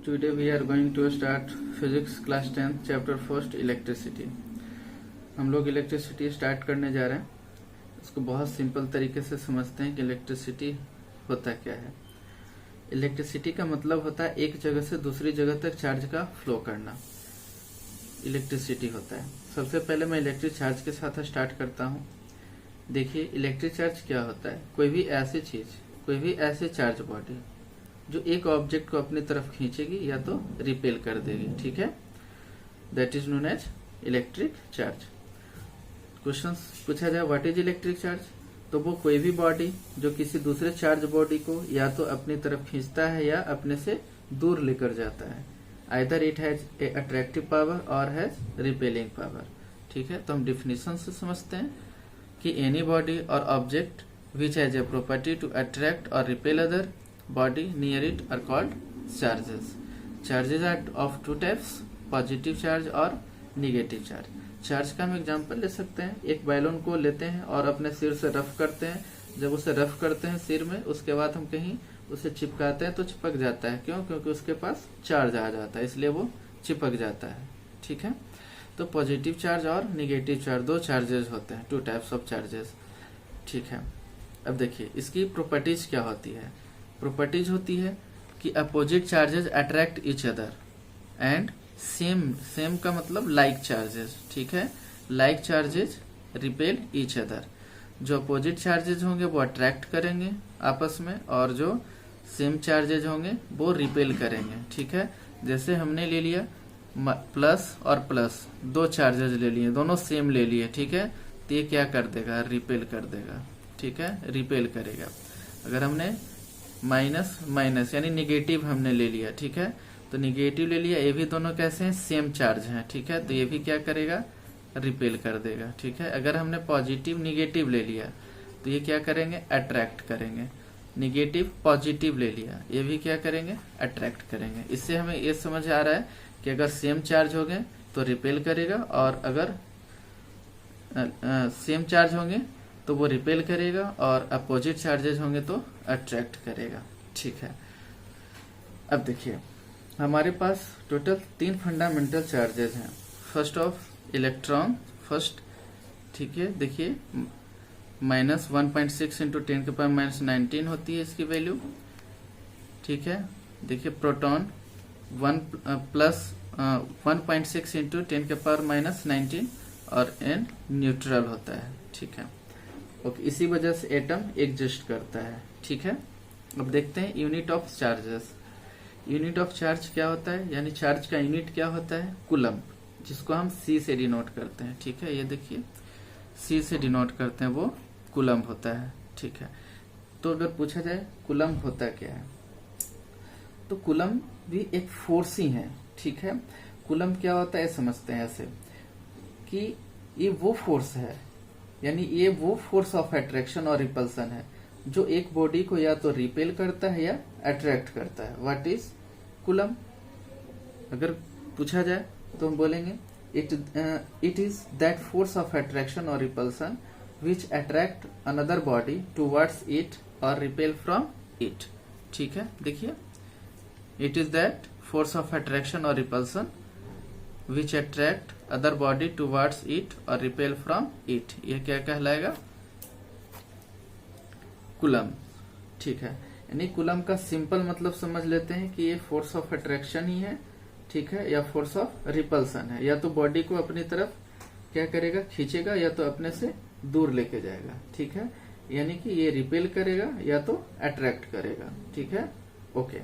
Today we are going to start physics class 10 chapter first electricity। हम लोग electricity start करने जा रहे हैं। इसको बहुत सिंपल तरीके से समझते हैं कि इलेक्ट्रिसिटी होता क्या है। इलेक्ट्रिसिटी का मतलब होता है एक जगह से दूसरी जगह तक चार्ज का फ्लो करना, इलेक्ट्रिसिटी होता है। सबसे पहले मैं इलेक्ट्रिक चार्ज के साथ स्टार्ट करता हूँ। देखिए इलेक्ट्रिक चार्ज क्या होता है, कोई भी ऐसी चीज, कोई भी ऐसे चार्ज बॉडी जो एक ऑब्जेक्ट को अपनी तरफ खींचेगी या तो रिपेल कर देगी, ठीक है, that is known as electric charge. Question पूछा जाए व्हाट इज इलेक्ट्रिक चार्ज, तो वो कोई भी बॉडी जो किसी दूसरे चार्ज बॉडी को या तो अपनी तरफ खींचता है या अपने से दूर लेकर जाता है। Either it has a attractive power और हैज रिपेलिंग पावर, ठीक है। तो हम डिफिनेशन से समझते हैं कि एनी बॉडी और object which has a property to attract और repel other body near it are called charges. Charges are of two types, positive charge और negative charge. चार्ज का हम एग्जांपल ले सकते हैं। एक बैलून को लेते हैं और अपने सिर से रफ करते हैं। जब उसे रफ करते हैं सिर में, उसके बाद हम कहीं उसे चिपकाते हैं तो चिपक जाता है। क्यों? क्योंकि उसके पास चार्ज आ जाता है, इसलिए वो चिपक जाता है, ठीक है। तो पॉजिटिव चार्ज और निगेटिव चार्ज दो चार्जेस होते हैं, टू टाइप्स ऑफ चार्जेस, ठीक है। अब देखिए इसकी प्रॉपर्टीज क्या होती है। प्रॉपर्टीज होती है कि opposite charges attract each other and same का मतलब लाइक चार्जेस, ठीक है। Like charges repel each other. जो अपोजिट चार्जेस होंगे वो अट्रैक्ट करेंगे आपस में और जो सेम चार्जेस होंगे वो रिपेल करेंगे, ठीक है। जैसे हमने ले लिया प्लस और प्लस, दो चार्जेस ले लिए, दोनों सेम ले लिए, ठीक है। तो ये क्या कर देगा, रिपेल कर देगा, ठीक है, रिपेल करेगा। अगर हमने माइनस माइनस यानी निगेटिव हमने ले लिया, ठीक है, तो निगेटिव ले लिया, ये भी दोनों कैसे हैं, सेम चार्ज हैं, ठीक है, तो ये भी क्या करेगा, रिपेल कर देगा, ठीक है। अगर हमने पॉजिटिव निगेटिव ले लिया तो ये क्या करेंगे, अट्रैक्ट करेंगे। निगेटिव पॉजिटिव ले लिया, ये भी क्या करेंगे, अट्रैक्ट करेंगे। इससे हमें ये समझ आ रहा है कि अगर सेम चार्ज हो गए तो रिपेल करेगा और अगर सेम चार्ज होंगे तो वो रिपेल करेगा और अपोजिट चार्जेस होंगे तो अट्रैक्ट करेगा, ठीक है। अब देखिए हमारे पास टोटल 3 फंडामेंटल चार्जेस हैं। फर्स्ट ऑफ इलेक्ट्रॉन, फर्स्ट, ठीक है। देखिए -1.6 इंटू 10 के पावर -19 होती है इसकी वैल्यू, ठीक है। देखिए प्रोटॉन 1.6 इंटू 10 के पावर -19 और n न्यूट्रल होता है, ठीक है। ओके, इसी वजह से एटम एग्जिस्ट करता है, ठीक है। अब देखते हैं unit of charges. Unit of charge क्या होता है, यानी चार्ज का यूनिट क्या होता है, कूलम्ब, जिसको हम C से डिनोट करते हैं, ठीक है। ये देखिए C से डिनोट करते हैं, वो कूलम्ब होता है, ठीक है। तो अगर पूछा जाए कूलम्ब होता क्या है, तो कूलम्ब भी एक फोर्स ही है, ठीक है। कूलम्ब क्या होता है समझते हैं ऐसे कि ये वो फोर्स है, यानी ये वो फोर्स ऑफ अट्रैक्शन और रिपल्सन है जो एक बॉडी को या तो रिपेल करता है या अट्रैक्ट करता है। व्हाट इज कूलम्ब, अगर पूछा जाए तो हम बोलेंगे it is that force of attraction और repulsion which attract another body towards it और रिपेल फ्रॉम इट, ठीक है। देखिए it is that force of attraction और repulsion which attract other body towards it और रिपेल फ्रॉम इट, ये क्या कहलाएगा, कूलम्ब, ठीक है। यानी कूलम्ब का सिंपल मतलब समझ लेते हैं कि ये फोर्स ऑफ अट्रैक्शन ही है, ठीक है, या फोर्स ऑफ रिपल्सन है। या तो बॉडी को अपनी तरफ क्या करेगा, खींचेगा, या तो अपने से दूर लेके जाएगा, ठीक है। यानी कि ये रिपेल करेगा या तो अट्रैक्ट करेगा, ठीक है। ओके,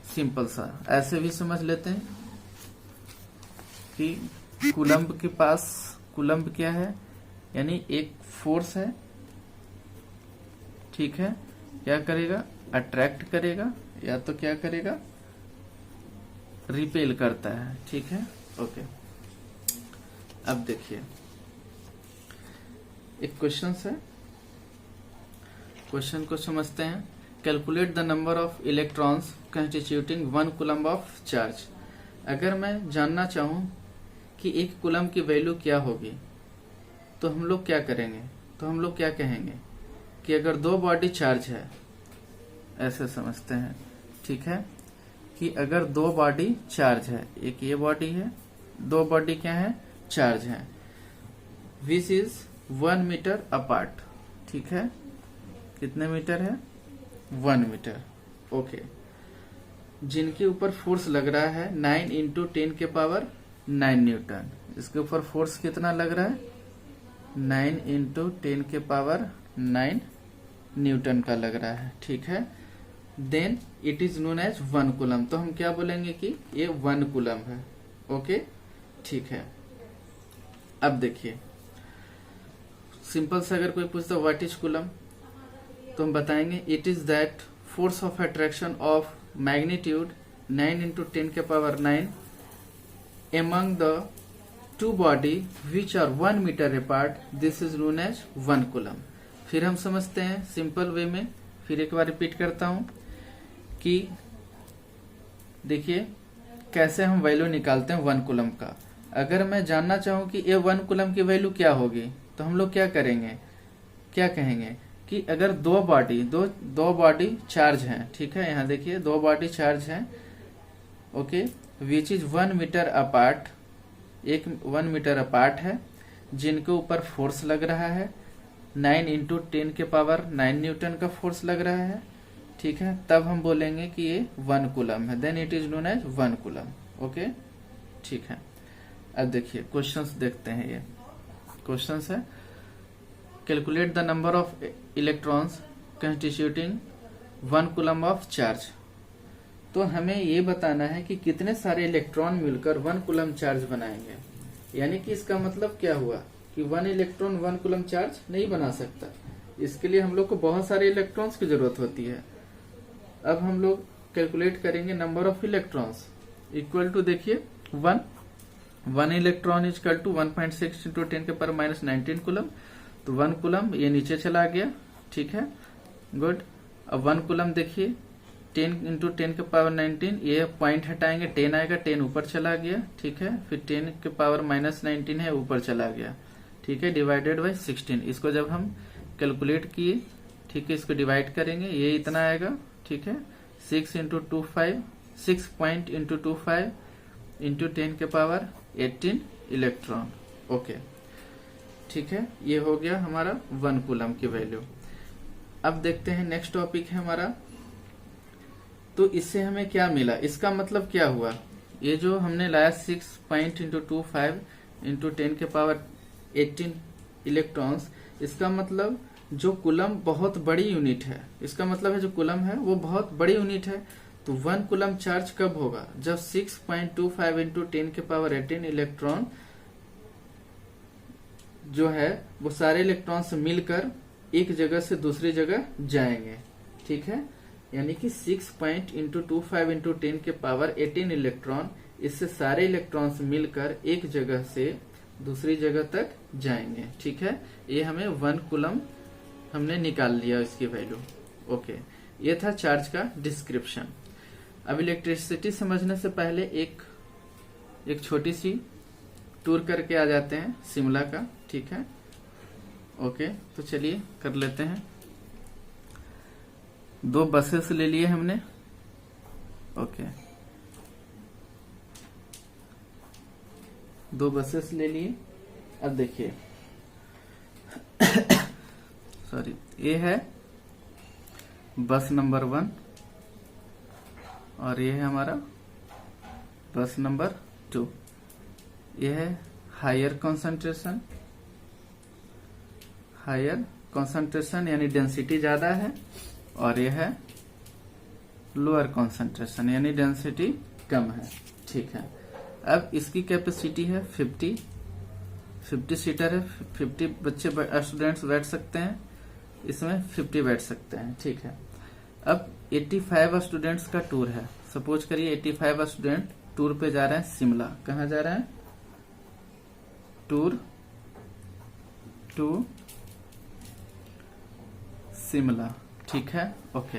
सिंपल सा ऐसे भी समझ लेते हैं कि कूलम्ब के पास, कूलम्ब क्या है, यानी एक फोर्स है, ठीक है। क्या करेगा, अट्रैक्ट करेगा या तो क्या करेगा, रिपेल करता है, ठीक है। ओके, अब देखिए एक क्वेश्चन है, क्वेश्चन को समझते हैं। Calculate the number of electrons constituting 1 coulomb of charge. अगर मैं जानना चाहूं कि एक कूलम्ब की वैल्यू क्या होगी तो हम लोग क्या करेंगे, तो हम लोग क्या कहेंगे कि अगर 2 बॉडी चार्ज है, ऐसे समझते हैं, ठीक है। कि अगर दो बॉडी चार्ज है, एक ये बॉडी है, दो बॉडी क्या है, चार्ज है, विच इज 1 मीटर अपार्ट, ठीक है, कितने मीटर है, 1 मीटर, ओके, जिनके ऊपर फोर्स लग रहा है 9 इंटू 10 के पावर 9 न्यूटन। इसके ऊपर फोर्स कितना लग रहा है, 9 इंटू 10 के पावर 9 न्यूटन का लग रहा है, ठीक है। Then it is known as 1 coulomb, तो हम क्या बोलेंगे कि ये 1 कूलम है, ओके, ठीक है। अब देखिए सिंपल से अगर कोई पूछता व्हाट इज कूलम, तो हम बताएंगे it is that force of attraction of magnitude 9 into 10 के power 9 among the two body which are 1 metre apart, this is known as 1 coulomb. फिर हम समझते हैं सिंपल वे में, फिर एक बार रिपीट करता हूं कि देखिए कैसे हम वैल्यू निकालते हैं 1 कूलम का। अगर मैं जानना चाहूं कि ये 1 कूलम की वैल्यू क्या होगी, तो हम लोग क्या करेंगे, क्या कहेंगे कि अगर दो बॉडी चार्ज हैं, ठीक है, यहाँ देखिए दो बॉडी चार्ज हैं, ओके, विच इज 1 मीटर अपार्ट, एक 1 मीटर अपार्ट है, जिनके ऊपर फोर्स लग रहा है 9 इंटू 10 के पावर 9 न्यूटन का फोर्स लग रहा है, ठीक है, तब हम बोलेंगे कि ये 1 कूलम है, then it is known as 1 coulomb, okay, ठीक है। अब देखिए क्वेश्चंस देखते हैं, ये क्वेश्चंस है calculate the number of electrons constituting 1 coulomb of charge. तो हमें ये बताना है कि कितने सारे इलेक्ट्रॉन मिलकर 1 कूलम चार्ज बनाएंगे, यानी कि इसका मतलब क्या हुआ कि 1 इलेक्ट्रॉन 1 कूलम चार्ज नहीं बना सकता, इसके लिए हम लोग को बहुत सारे इलेक्ट्रॉन्स की जरूरत होती है। अब हम लोग कैलकुलेट करेंगे number of electrons equal to, देखिए 1 electron is equal to 1.6 into 10 के पावर माइनस 19 कूलम, तो 1 कूलम ये नीचे चला गया, ठीक है, गुड। अब 1 कूलम देखिए 10 इंटू 10 के पावर 19, ये पॉइंट हटाएंगे 10 आएगा, 10 ऊपर चला गया, ठीक है, फिर 10 के पावर माइनस 19 है ऊपर चला गया, ठीक है, डिवाइडेड बाई 16। इसको जब हम कैलकुलेट किए, ठीक है, इसको डिवाइड करेंगे, ये इतना आएगा, ठीक है, 6 इंटू 25, 6 पॉइंट इंटू 25 इंटू 10 के पावर 18 इलेक्ट्रॉन, ओके, ठीक है, ये हो गया हमारा 1 कूलम की वैल्यू। अब देखते हैं नेक्स्ट टॉपिक है हमारा, तो इससे हमें क्या मिला, इसका मतलब क्या हुआ, ये जो हमने लाया 6 पॉइंट इंटू 25 इंटू 10 के पावर 18 इलेक्ट्रॉन्स, इसका मतलब जो कूलम बहुत बड़ी यूनिट है, इसका मतलब है जो कूलम है वो बहुत बड़ी यूनिट है, तो 1 कूलम चार्ज कब होगा, जब 6.25 इंटू 10 के पावर 18 इलेक्ट्रॉन जो है वो सारे इलेक्ट्रॉन्स मिलकर एक जगह से दूसरी जगह जाएंगे, ठीक है, यानी कि 6 पॉइंट इंटू 25 इंटू 10 के पावर 18 इलेक्ट्रॉन, इससे सारे इलेक्ट्रॉन्स मिलकर एक जगह से दूसरी जगह तक जाएंगे, ठीक है, ये हमें 1 कूलम हमने निकाल लिया इसकी वैल्यू, ओके। ये था चार्ज का डिस्क्रिप्शन। अब इलेक्ट्रिसिटी समझने से पहले एक छोटी सी टूर करके आ जाते हैं शिमला का, ठीक है, ओके, तो चलिए कर लेते हैं। 2 बसेस ले लिए हमने, ओके, 2 बसेस ले लिए। अब देखिए सॉरी, ये है बस नंबर 1 और ये है हमारा बस नंबर 2। ये है हायर कंसंट्रेशन यानी डेंसिटी ज्यादा है, और ये है लोअर कंसंट्रेशन यानी डेंसिटी कम है, ठीक है। अब इसकी कैपेसिटी है 50 सीटर है, 50 बच्चे स्टूडेंट्स बैठ सकते हैं, इसमें 50 बैठ सकते हैं, ठीक है। अब 85 स्टूडेंट्स का टूर है, सपोज करिए 85 स्टूडेंट टूर पे जा रहे हैं शिमला। कहाँ जा रहे हैं, टूर टू शिमला, ठीक है, ओके।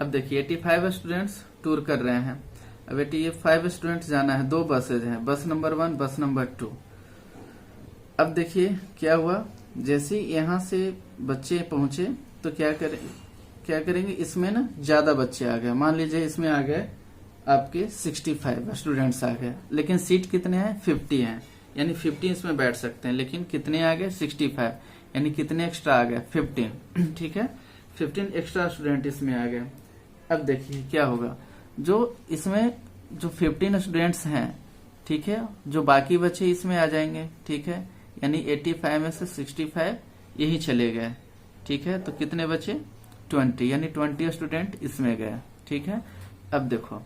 अब देखिए 85 स्टूडेंट्स टूर कर रहे हैं, अब 85 स्टूडेंट्स जाना है, 2 बसेज हैं, बस नंबर 1 बस नंबर 2। अब देखिए क्या हुआ, जैसे यहाँ से बच्चे पहुंचे तो क्या करेंगे, इसमें ना ज्यादा बच्चे आ गए, मान लीजिए इसमें आ गए आपके 65 स्टूडेंट्स आ गए, लेकिन सीट कितने हैं 50 हैं, यानी 50 इसमें बैठ सकते हैं, लेकिन कितने आ गए 65, यानी कितने एक्स्ट्रा आ गए 15। ठीक है, 15 एक्स्ट्रा स्टूडेंट इसमें आ गए। अब देखिए क्या होगा, जो इसमें जो 15 स्टूडेंट्स हैं, ठीक है, जो बाकी बचे इसमें आ जाएंगे। ठीक है, यानी 85 में से 65 यही चले गए। ठीक है, तो कितने बचे 20, यानी 20 स्टूडेंट इसमें गए। ठीक है, अब देखो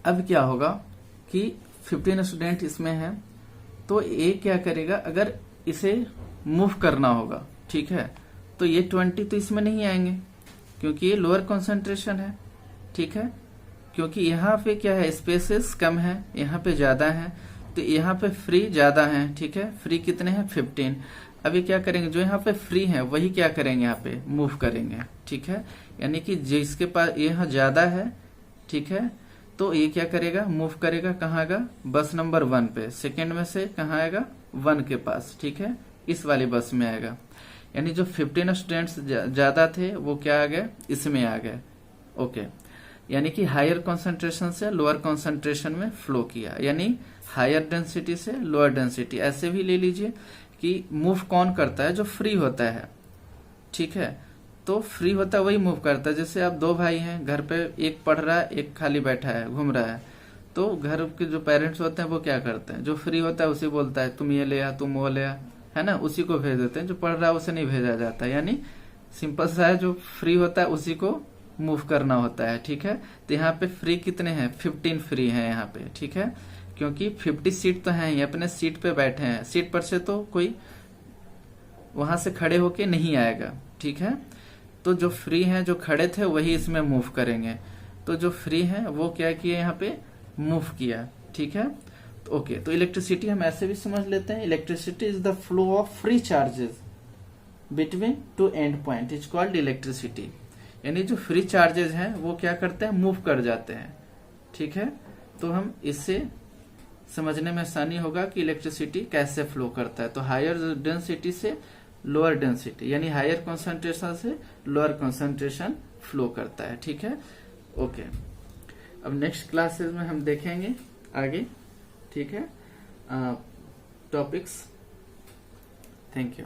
अब क्या होगा कि 15 स्टूडेंट इसमें है, तो ये क्या करेगा, अगर इसे मूव करना होगा, ठीक है, तो ये 20 तो इसमें नहीं आएंगे क्योंकि ये लोअर कंसंट्रेशन है। ठीक है, क्योंकि यहाँ पे क्या है, स्पेसेस कम है, यहाँ पे ज्यादा है, तो यहाँ पे फ्री ज्यादा है। ठीक है, फ्री कितने हैं 15। अभी क्या करेंगे, जो यहाँ पे फ्री है वही क्या करेंगे, यहाँ पे मूव करेंगे। ठीक है, यानी कि जिसके पास यहाँ ज्यादा है, ठीक है, तो ये क्या करेगा, मूव करेगा, कहाँ आएगा, बस नंबर 1 पे, सेकेंड में से कहाँ आएगा 1 के पास। ठीक है, इस वाली बस में आएगा, यानी जो 15 स्टूडेंट्स ज्यादा थे वो क्या आ गए, इसमें आ गए। ओके, यानी कि हायर कंसंट्रेशन से लोअर कंसंट्रेशन में फ्लो किया, यानी हायर डेंसिटी से लोअर डेंसिटी। ऐसे भी ले लीजिए कि मूव कौन करता है, जो फ्री होता है। ठीक है, तो फ्री होता है वही मूव करता है। जैसे आप 2 भाई हैं घर पे, एक पढ़ रहा है, एक खाली बैठा है, घूम रहा है, तो घर के जो पेरेंट्स होते हैं वो क्या करते हैं, जो फ्री होता है उसी बोलता है तुम ये ले आ, तुम वो ले आ, है ना, उसी को भेज देते हैं। जो पढ़ रहा है उसे नहीं भेजा जाता, यानी सिंपल सा है, जो फ्री होता है उसी को मूव करना होता है। ठीक है, तो यहाँ पे फ्री कितने हैं 15 फ्री हैं यहाँ पे। ठीक है, क्योंकि 50 सीट तो है ही, अपने सीट पे बैठे हैं, सीट पर से तो कोई वहां से खड़े होके नहीं आएगा। ठीक है, तो जो फ्री हैं, जो खड़े थे वही इसमें मूव करेंगे, तो जो फ्री हैं वो क्या किया, यहाँ पे मूव किया। ठीक है, तो ओके, तो इलेक्ट्रिसिटी हम ऐसे भी समझ लेते हैं, electricity is the flow of free charges between 2 and point is called electricity. यानी जो फ्री चार्जेस हैं वो क्या करते हैं, मूव कर जाते हैं। ठीक है, तो हम इससे समझने में आसानी होगा कि इलेक्ट्रिसिटी कैसे फ्लो करता है। तो हायर डेंसिटी से लोअर डेंसिटी, यानी हायर कंसंट्रेशन से लोअर कंसंट्रेशन फ्लो करता है। ठीक है, ओके, अब नेक्स्ट क्लासेस में हम देखेंगे आगे। ठीक है, टॉपिक्स। Thank you.